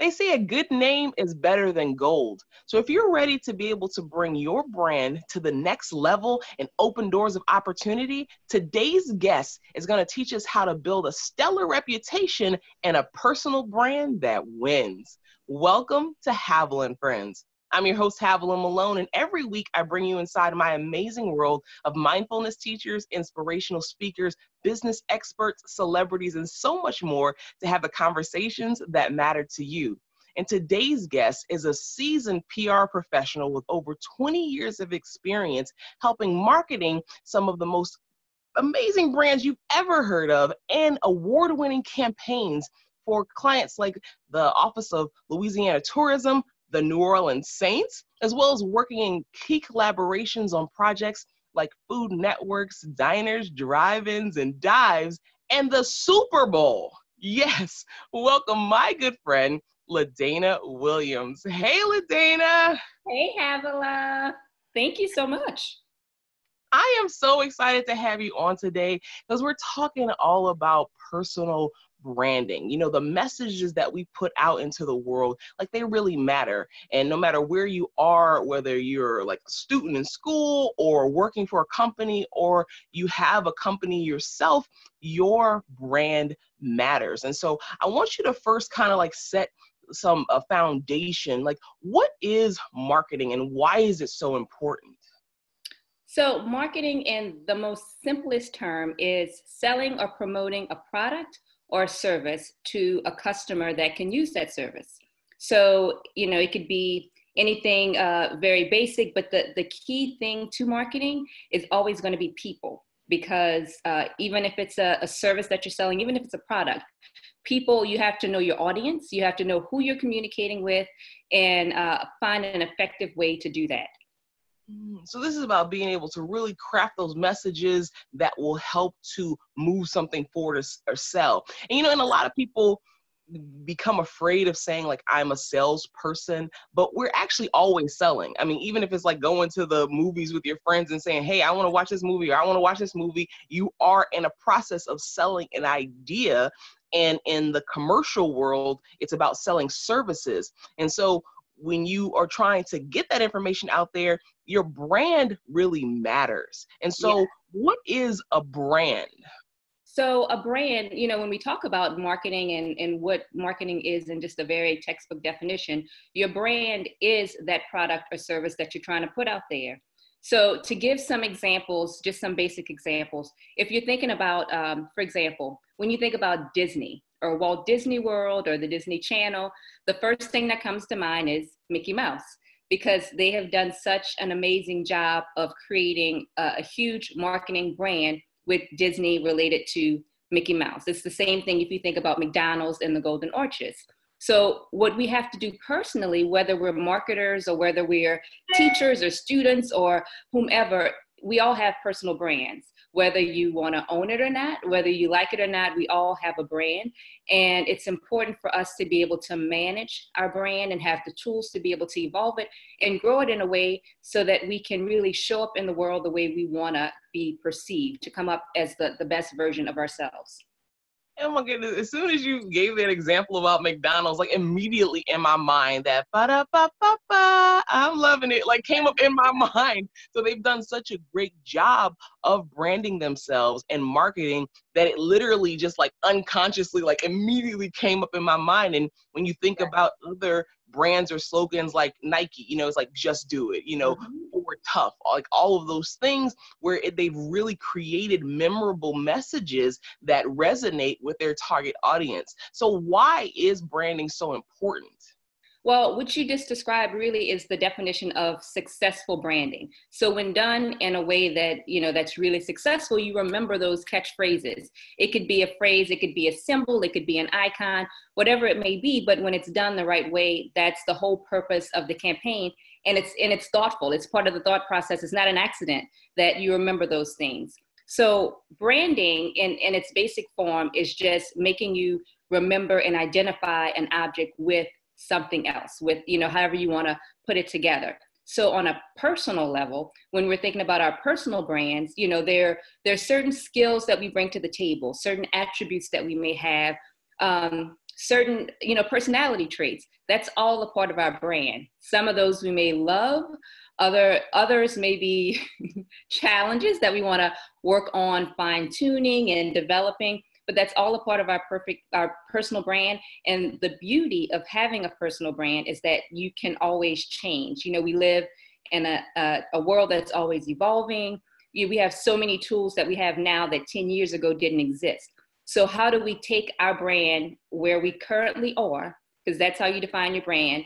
They say a good name is better than gold. So if you're ready to be able to bring your brand to the next level and open doors of opportunity, today's guest is going to teach us how to build a stellar reputation and a personal brand that wins. Welcome to Havilah and Friends. I'm your host, Havilah Malone, and every week I bring you inside my amazing world of mindfulness teachers, inspirational speakers, business experts, celebrities, and so much more to have the conversations that matter to you. And today's guest is a seasoned PR professional with over 20 years of experience helping marketing some of the most amazing brands you've ever heard of and award-winning campaigns for clients like the Office of Louisiana Tourism, the New Orleans Saints, as well as working in key collaborations on projects like food networks, diners, drive-ins, and dives, and the Super Bowl. Yes, welcome my good friend, LaDana Williams. Hey, LaDana. Hey, Havilah. Thank you so much. I am so excited to have you on today because we're talking all about personal branding. You know, the messages that we put out into the world, like they really matter. And no matter where you are, whether you're like a student in school or working for a company or you have a company yourself, your brand matters. And so I want you to first kind of like set a foundation. Like, what is marketing and why is it so important? So marketing in the most simplest term is selling or promoting a product or a service to a customer that can use that service. So, you know, it could be anything very basic, but the key thing to marketing is always going to be people, because even if it's a service that you're selling, even if it's a product, people, you have to know your audience, you have to know who you're communicating with, and find an effective way to do that. So this is about being able to really craft those messages that will help to move something forward or sell. And, you know, and a lot of people become afraid of saying like, I'm a salesperson, but we're actually always selling. I mean, even if it's like going to the movies with your friends and saying, hey, I want to watch this movie, or I want to watch this movie, you are in a process of selling an idea. And in the commercial world, it's about selling services. And so when you are trying to get that information out there, your brand really matters. And so What is a brand? So a brand, you know, when we talk about marketing and what marketing is in just a very textbook definition, your brand is that product or service that you're trying to put out there. So to give some examples, just some basic examples, if you're thinking about, for example, when you think about Disney or Walt Disney World or the Disney Channel, the first thing that comes to mind is Mickey Mouse, because they have done such an amazing job of creating a huge marketing brand with Disney related to Mickey Mouse. It's the same thing if you think about McDonald's and the Golden Arches. So what we have to do personally, whether we're marketers or whether we're teachers or students or whomever, we all have personal brands. Whether you want to own it or not, whether you like it or not, we all have a brand. And it's important for us to be able to manage our brand and have the tools to be able to evolve it and grow it in a way so that we can really show up in the world the way we want to be perceived, to come up as the best version of ourselves. Oh my goodness, as soon as you gave that example about McDonald's, like immediately in my mind, that ba-da-ba-ba-ba, I'm loving it, like came up in my mind. So they've done such a great job of branding themselves and marketing that it literally just like unconsciously, like immediately came up in my mind. And when you think about other brands or slogans like Nike, you know, it's like, just do it, you know, or tough, like all of those things where they've really created memorable messages that resonate with their target audience. So why is branding so important? Well, what you just described really is the definition of successful branding. So when done in a way that, you know, that's really successful, you remember those catchphrases. It could be a phrase, it could be a symbol, it could be an icon, whatever it may be. But when it's done the right way, that's the whole purpose of the campaign. And it's thoughtful. It's part of the thought process. It's not an accident that you remember those things. So branding in its basic form is just making you remember and identify an object with something else, with, you know, however you want to put it together. So on a personal level, when we're thinking about our personal brands, you know, there's certain skills that we bring to the table, certain attributes that we may have, certain, personality traits. That's all a part of our brand. Some of those we may love, others may be challenges that we want to work on fine tuning and developing, but that's all a part of our personal brand. And the beauty of having a personal brand is that you can always change. We live in a world that's always evolving. We have so many tools that we have now that 10 years ago didn't exist. So how do we take our brand where we currently are, because that's how you define your brand,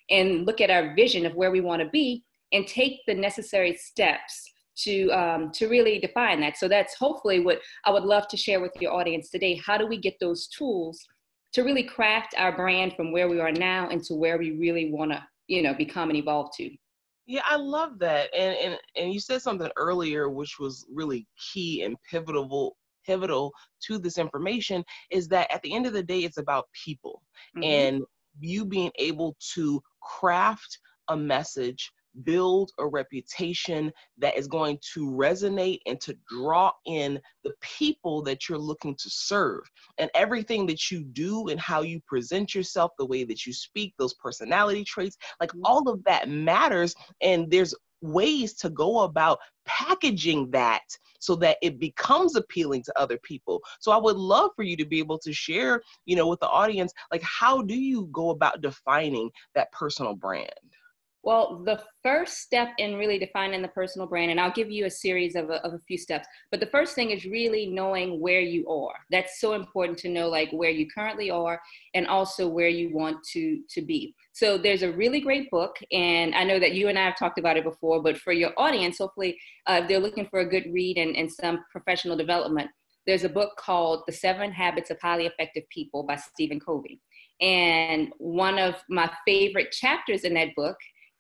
and look at our vision of where we want to be and take the necessary steps to really define that. So that's hopefully what I would love to share with your audience today. How do we get those tools to really craft our brand from where we are now into where we really want to, become and evolve to? Yeah, I love that. And you said something earlier, which was really key and pivotal to this information, is that at the end of the day, it's about people. Mm-hmm. And you being able to craft a message, build a reputation that is going to resonate and to draw in the people that you're looking to serve. And everything that you do and how you present yourself, the way that you speak, those personality traits, like all of that matters. And there's ways to go about packaging that so that it becomes appealing to other people. So I would love for you to be able to share, with the audience, like, how do you go about defining that personal brand? Well, the first step in really defining the personal brand, and I'll give you a series of a few steps, but the first thing is really knowing where you are. That's so important to know, like, where you currently are and also where you want to be. So there's a really great book, and I know that you and I have talked about it before, but for your audience, hopefully if they're looking for a good read and some professional development, there's a book called The 7 Habits of Highly Effective People by Stephen Covey. And one of my favorite chapters in that book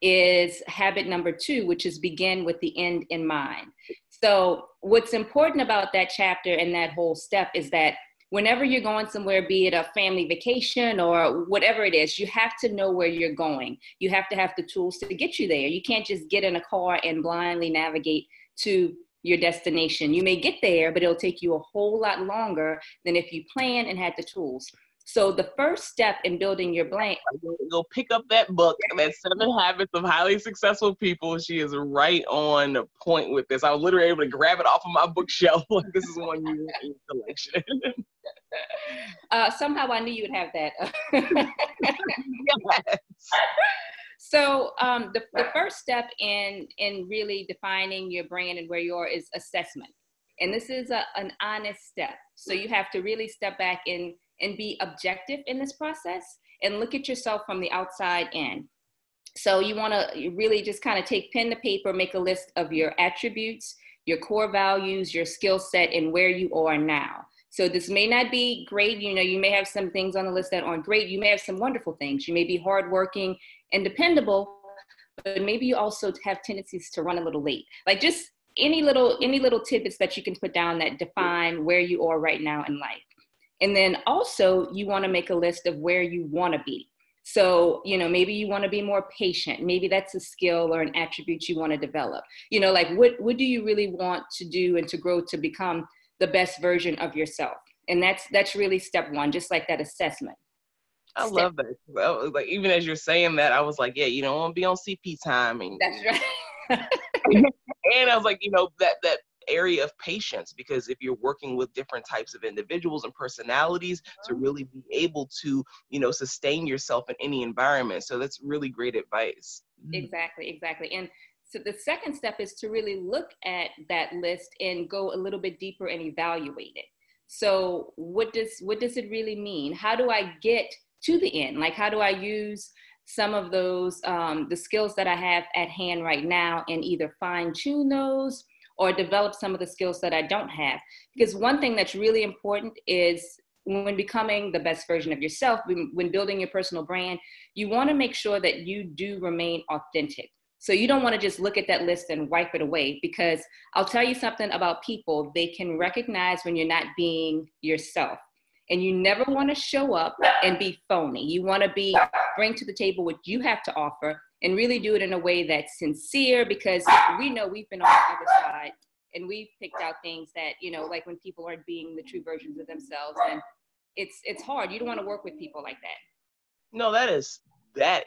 is habit number 2, which is begin with the end in mind. So what's important about that chapter and that whole step is that whenever you're going somewhere, be it a family vacation or whatever it is, you have to know where you're going. You have to have the tools to get you there. You can't just get in a car and blindly navigate to your destination. You may get there, but it'll take you a whole lot longer than if you plan and had the tools. So the first step in building your brand. Go pick up that book, that 7 Habits of Highly Successful People. She is right on the point with this. I was literally able to grab it off of my bookshelf. Like, this is one you want in your collection. Somehow I knew you would have that. Yes. So the first step in really defining your brand and where you are is assessment. And this is an honest step. So you have to really step back and be objective in this process and look at yourself from the outside in. So you want to really just kind of take pen to paper, make a list of your attributes, your core values, your skill set, and where you are now. So this may not be great. You may have some things on the list that aren't great. You may have some wonderful things. You may be hardworking and dependable, but maybe you also have tendencies to run a little late. Like, just any little tidbits that you can put down that define where you are right now in life. And then also you want to make a list of where you want to be. So, maybe you want to be more patient. Maybe that's a skill or an attribute you want to develop. Like, what do you really want to do and to grow to become the best version of yourself? And that's really step 1, just like that assessment. I love that. Well, like, even as you're saying that, I was like, yeah, you don't want to be on CP time. That's right. And I was like, that area of patience, because if you're working with different types of individuals and personalities, to really be able to, sustain yourself in any environment. So that's really great advice. Exactly. And so the second step is to really look at that list and go a little bit deeper and evaluate it. So what does it really mean? How do I get to the end? Like, how do I use some of those, the skills that I have at hand right now, and either fine tune those or develop some of the skills that I don't have? Because one thing that's really important is when becoming the best version of yourself, when building your personal brand, you want to make sure that you do remain authentic. So you don't want to just look at that list and wipe it away, because I'll tell you something about people. They can recognize when you're not being yourself. And you never want to show up and be phony. You want to bring to the table what you have to offer and really do it in a way that's sincere, because we know we've been on the other side and we've picked out things that, like when people aren't being the true versions of themselves. And it's hard. You don't want to work with people like that. No, that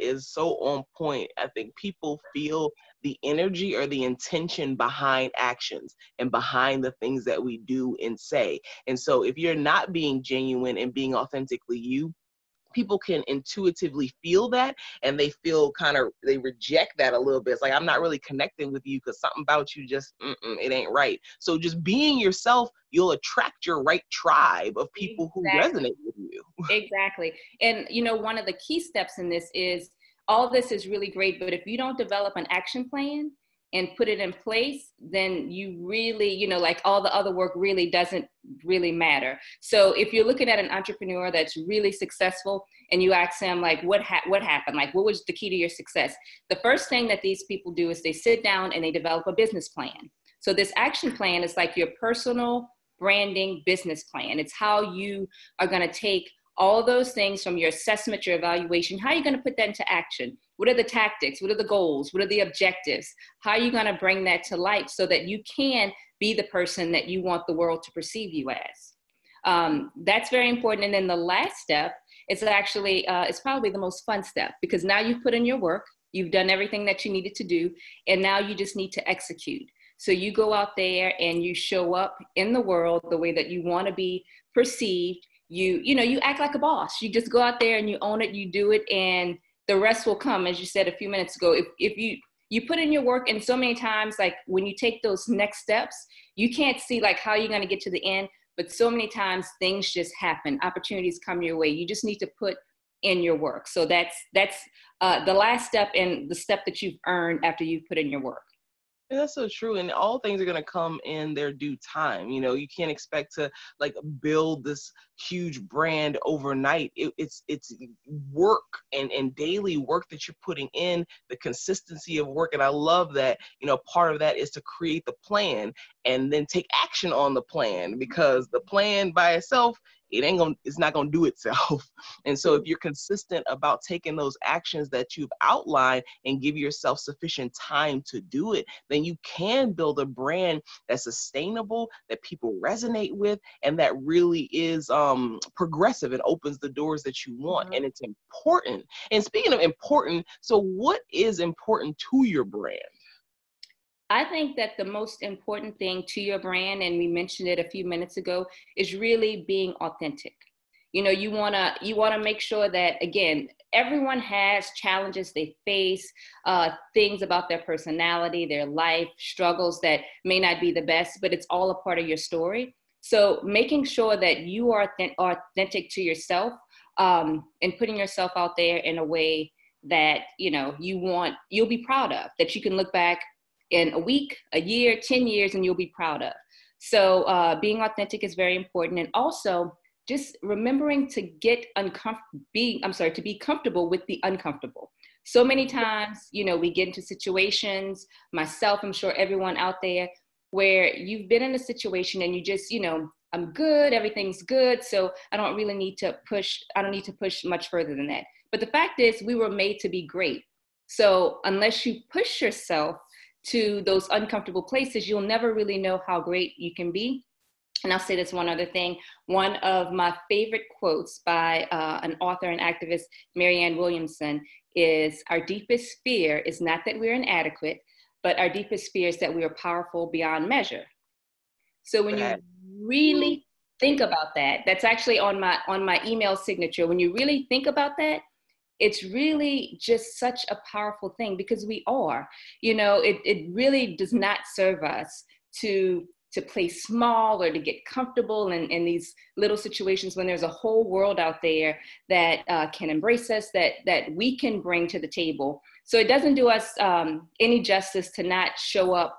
is so on point. I think people feel the energy or the intention behind actions and behind the things that we do and say. And so if you're not being genuine and being authentically you, people can intuitively feel that, and they feel they reject that a little bit. It's like, I'm not really connecting with you because something about you just, it ain't right. So just being yourself, you'll attract your right tribe of people who resonate with you. Exactly. And, one of the key steps in this is, all this is really great, but if you don't develop an action plan and put it in place, then you really, like all the other work really doesn't really matter. So if you're looking at an entrepreneur that's really successful and you ask them, like, what happened? Like, what was the key to your success? The first thing that these people do is they sit down and they develop a business plan. So this action plan is like your personal branding business plan. It's how you are going to take all those things from your assessment, your evaluation. How are you going to put that into action? What are the tactics? What are the goals? What are the objectives? How are you going to bring that to life so that you can be the person that you want the world to perceive you as? That's very important. And then the last step is actually, it's probably the most fun step, because now you've put in your work, you've done everything that you needed to do, and now you just need to execute. So you go out there and you show up in the world the way that you want to be perceived. You act like a boss. You just go out there and you own it, you do it, and the rest will come. As you said a few minutes ago, if you put in your work, and so many times, like when you take those next steps, you can't see like how you're going to get to the end, but so many times things just happen. Opportunities come your way. You just need to put in your work. So that's the last step, and the step that you've earned after you've put in your work. And that's so true. And all things are going to come in their due time. You can't expect to like build this huge brand overnight. It's work and daily work that you're putting in, the consistency of work. And I love that, part of that is to create the plan and then take action on the plan, because the plan by itself, it's not gonna do itself. And so if you're consistent about taking those actions that you've outlined and give yourself sufficient time to do it, then you can build a brand that's sustainable, that people resonate with, and that really is progressive and opens the doors that you want. And it's important. And speaking of important, so what is important to your brand? I think that the most important thing to your brand, and we mentioned it a few minutes ago, is really being authentic. You wanna make sure that, again, everyone has challenges they face, things about their personality, their life, struggles that may not be the best, but it's all a part of your story. So making sure that you are authentic to yourself, and putting yourself out there in a way that, you'll be proud of, that you can look back in a week, a year, 10 years, and you'll be proud of. So being authentic is very important. And also just remembering to to be comfortable with the uncomfortable. So many times, we get into situations, myself, I'm sure everyone out there, where you've been in a situation and you just, I'm good, everything's good, so I don't need to push much further than that. But the fact is, we were made to be great. So unless you push yourself to those uncomfortable places, you'll never really know how great you can be. And I'll say this one other thing. One of my favorite quotes by an author and activist, Marianne Williamson, is, "Our deepest fear is not that we're inadequate, but our deepest fear is that we are powerful beyond measure." So when you really think about that, that's actually on my email signature. When you really think about that, it's really just such a powerful thing, because we are, it really does not serve us to play small or to get comfortable in these little situations, when there's a whole world out there that can embrace us, that we can bring to the table. So it doesn't do us any justice to not show up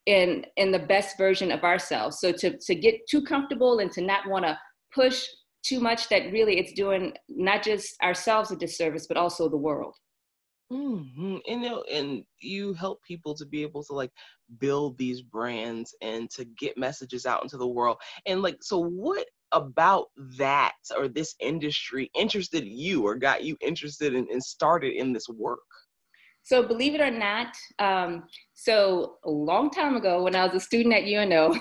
in the best version of ourselves. So to get too comfortable and to not want to push too much, that really it's doing not just ourselves a disservice, but also the world. Mm-hmm. And you help people to be able to like build these brands and to get messages out into the world. And like, so what about that or this industry interested you or got you interested and started in this work? So believe it or not, so a long time ago when I was a student at UNO,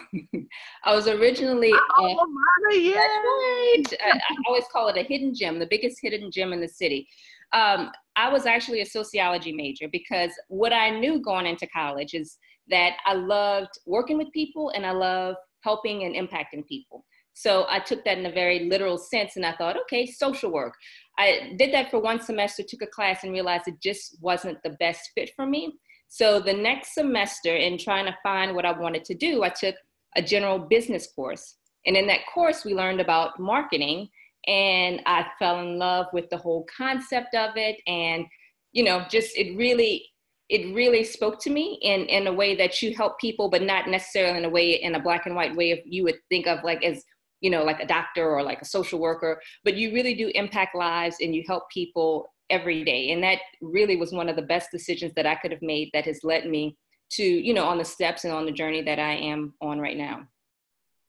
I was originally, Alma mater, yeah. that's right. I always call it a hidden gem, the biggest hidden gem in the city. I was actually a sociology major because what I knew going into college is that I loved working with people and I love helping and impacting people. So I took that in a very literal sense and I thought, okay, social work. I did that for one semester, took a class and realized it just wasn't the best fit for me. So the next semester, in trying to find what I wanted to do, I took a general business course. And in that course, we learned about marketing and I fell in love with the whole concept of it. And, you know, just it really spoke to me in a way that you help people, but not necessarily in a way, in a black and white way of you would think of like as, you know, like a doctor or like a social worker, but you really do impact lives and you help people every day. And that really was one of the best decisions that I could have made that has led me to, you know, on the steps and on the journey that I am on right now.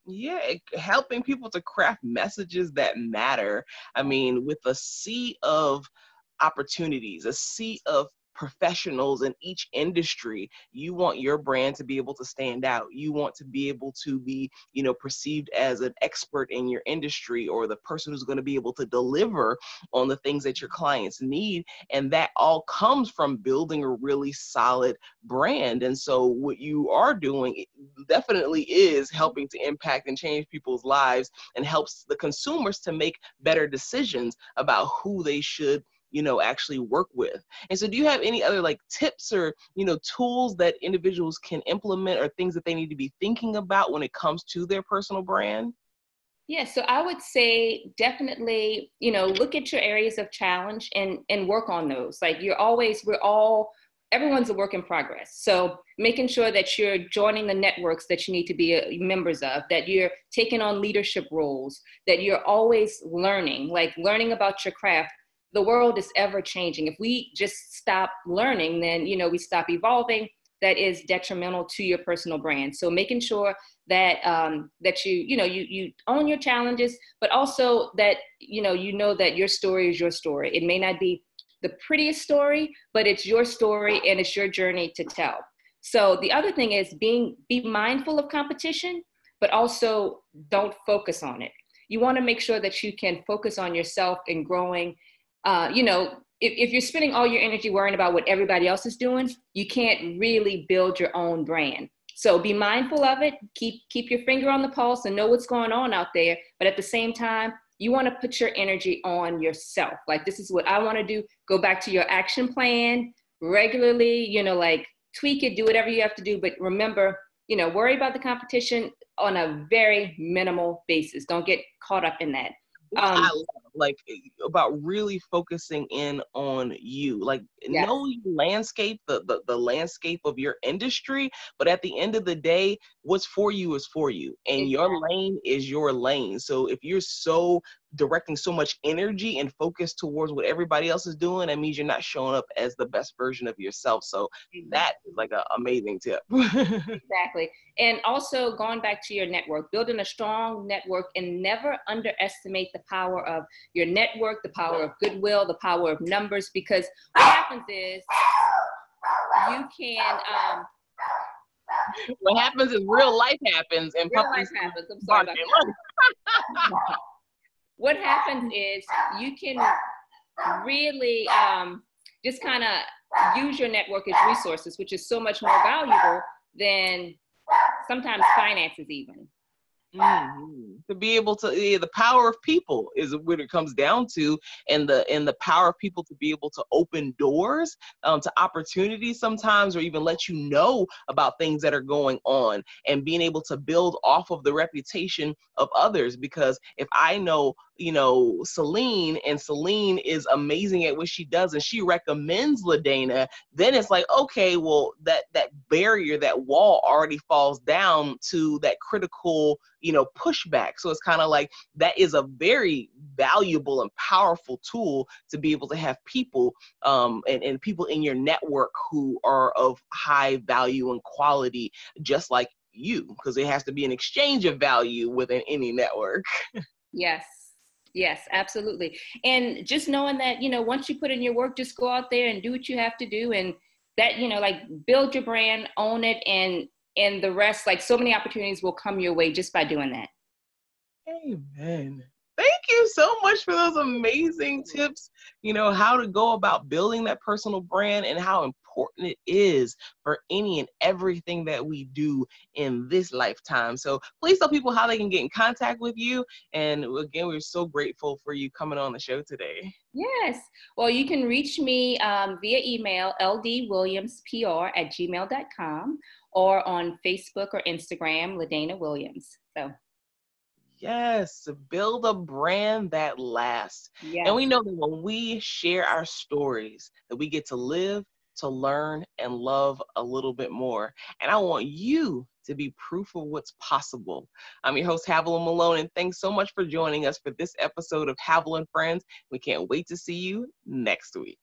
Yeah, helping people to craft messages that matter. I mean, with a sea of opportunities, a sea of professionals in each industry, you want your brand to be able to stand out. You want to be able to be, you know, perceived as an expert in your industry or the person who's going to be able to deliver on the things that your clients need. And that all comes from building a really solid brand. And so what you are doing definitely is helping to impact and change people's lives and helps the consumers to make better decisions about who they should, you know, actually work with. And so do you have any other like tips or, you know, tools that individuals can implement or things that they need to be thinking about when it comes to their personal brand? Yeah, so I would say definitely, you know, look at your areas of challenge and work on those. Like everyone's a work in progress. So making sure that you're joining the networks that you need to be members of, that you're taking on leadership roles, that you're always learning, like learning about your craft. The world is ever changing. If we just stop learning, then, you know, we stop evolving. That is detrimental to your personal brand. So making sure that that you own your challenges, but also that you know that your story is your story. It may not be the prettiest story, but it's your story and it's your journey to tell. So the other thing is be mindful of competition, but also don't focus on it. You want to make sure that you can focus on yourself and growing. If you're spending all your energy worrying about what everybody else is doing, you can't really build your own brand. So be mindful of it, keep your finger on the pulse and know what's going on out there. But at the same time, you want to put your energy on yourself. Like, this is what I want to do. Go back to your action plan regularly, you know, like tweak it, do whatever you have to do. But remember, you know, worry about the competition on a very minimal basis. Don't get caught up in that. I love, like, about really focusing in on you, like Yes. know your landscape, the landscape of your industry, but at the end of the day, what's for you is for you, and your lane is your lane. So if you're so directing so much energy and focus towards what everybody else is doing, that means you're not showing up as the best version of yourself. So that is like an amazing tip. Exactly. And also going back to your network, building a strong network, and never underestimate the power of your network, the power of goodwill, the power of numbers, because what happens is you can what happens is real life happens and real life happens. I'm sorry about that. What happens is you can really just kind of use your network as resources, which is so much more valuable than sometimes finances even. Mm-hmm. To be able to, the power of people is what it comes down to, and the power of people to be able to open doors to opportunities sometimes, or even let you know about things that are going on, and being able to build off of the reputation of others. Because if I know, you know, Celine, and Celine is amazing at what she does, and she recommends LaDana, then it's like, okay, well, that barrier, that wall already falls down to that critical, you know, pushback. So it's kind of like that is a very valuable and powerful tool to be able to have people and people in your network who are of high value and quality, just like you, because it has to be an exchange of value within any network. Yes. Yes, absolutely. And just knowing that, once you put in your work, just go out there and do what you have to do. And that, like build your brand, own it, and the rest, like so many opportunities will come your way just by doing that. Amen. Thank you so much for those amazing tips, how to go about building that personal brand and how important it is for any and everything that we do in this lifetime. So please tell people how they can get in contact with you. And again, we're so grateful for you coming on the show today. Yes. Well, you can reach me via email, ldwilliamspr@gmail.com, or on Facebook or Instagram, LaDana Williams. So. Yes, build a brand that lasts. Yes. And we know that when we share our stories, that we get to live, to learn, and love a little bit more. And I want you to be proof of what's possible. I'm your host, Havilah Malone, and thanks so much for joining us for this episode of Havilah and Friends. We can't wait to see you next week.